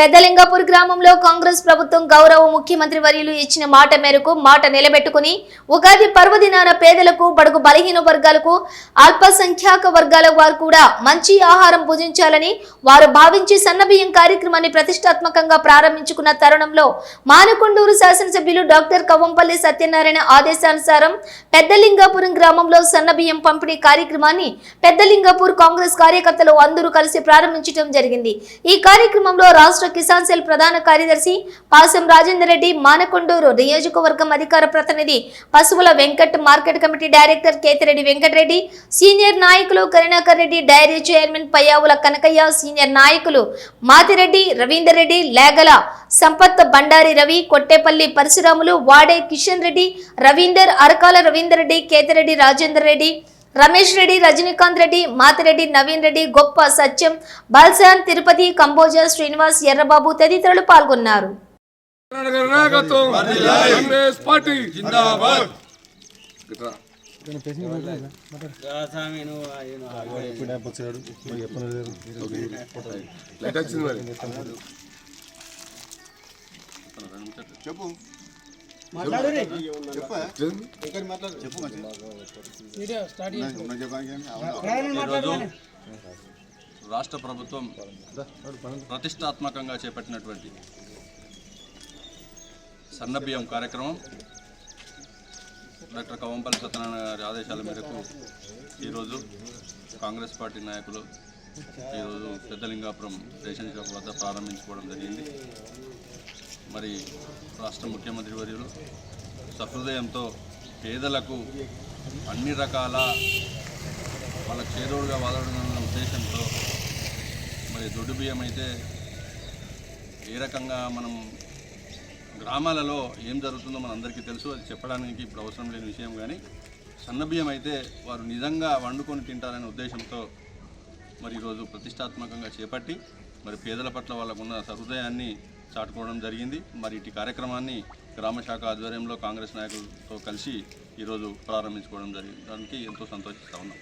పెద్దలింగపూర్ గ్రామంలో కాంగ్రెస్ ప్రభుత్వం గౌరవ ముఖ్యమంత్రి వర్యులు ఇచ్చిన మాట మేరకు మాట నిలబెట్టుకుని ఉగాది పర్వదినాన పేదలకు బడుగు బలహీన వర్గాలకు అల్పసంఖ్యాక వర్గాల వారు కూడా మంచి ఆహారం భుజించాలని వారు భావించి సన్నబియ్యం కార్యక్రమాన్ని ప్రతిష్టాత్మకంగా ప్రారంభించుకున్న తరుణంలో మానకొండూరు శాసనసభ్యులు డాక్టర్ కవ్వంపల్లి సత్యనారాయణ ఆదేశానుసారం పెద్దలింగాపురం గ్రామంలో సన్నబియ్యం పంపిణీ కార్యక్రమాన్ని పెద్దలింగాపూర్ కాంగ్రెస్ కార్యకర్తలు అందరూ కలిసి ప్రారంభించడం జరిగింది। ఈ కార్యక్రమంలో రాష్ట్ర కిసాన్ సెల్ ప్రధాన కార్యదర్శి పాసం రాజేందర్ రెడ్డి, మానకొండూరు నియోజకవర్గం అధికార ప్రతినిధి Pasuvula Venkat, market committee director Kethireddy Venkatareddy, senior నాయకులు Karunakar Reddy, dairy chairman Payyavula Kanakaiah, senior నాయకులు మాతిరెడ్డి, రవీందర్ రెడ్డి, లేగల సంపత్, బండారి రవి, కొట్టేపల్లి పరశురాములు, వాడే కిషన్ రెడ్డి, రవీందర్, అరకాల రవీందర్ రెడ్డి, కేతిరెడ్డి రాజేందర్ రెడ్డి, రమేష్ రెడ్డి, రజనీకాంత్ రెడ్డి, మాతిరెడ్డి నవీన్ రెడ్డి, గొప్ప సత్యం, బాల్సాన్, తిరుపతి, కంబోజా, శ్రీనివాస్, ఎర్రబాబు తదితరులు పాల్గొన్నారు। రాష్ట్ర ప్రభుత్వం ప్రతిష్టాత్మకంగా చేపట్టినటువంటి సన్నబియ్యం కార్యక్రమం డాక్టర్ కవ్వంపల్లి సత్యనారాయణ గారి ఆదేశాల మేరకు ఈరోజు కాంగ్రెస్ పార్టీ నాయకులు ఈరోజు పెద్దలింగాపురం రేషన్ షాప్ వద్ద ప్రారంభించుకోవడం జరిగింది। మరి రాష్ట్ర ముఖ్యమంత్రి వర్యులు సహృదయంతో పేదలకు అన్ని రకాల వాళ్ళకు చేదోడుగా వాదడుతున్న ఉద్దేశంతో మరి దొడ్డు బియ్యం అయితే ఏ రకంగా మనం గ్రామాలలో ఏం జరుగుతుందో మన అందరికీ తెలుసు, అది చెప్పడానికి ఇప్పుడు అవసరం లేని విషయం। కానీ సన్నబియ్యం అయితే వారు నిజంగా వండుకొని తింటారనే ఉద్దేశంతో మరి ఈరోజు ప్రతిష్టాత్మకంగా చేపట్టి మరి పేదల పట్ల వాళ్ళకున్న సహృదయాన్ని చాటుకోవడం జరిగింది। మరి ఇటు కార్యక్రమాన్ని గ్రామ శాఖ ఆధ్వర్యంలో కాంగ్రెస్ నాయకులతో కలిసి ఈరోజు ప్రారంభించుకోవడం జరిగింది। దానికి ఎంతో సంతోషిస్తూ ఉన్నాం।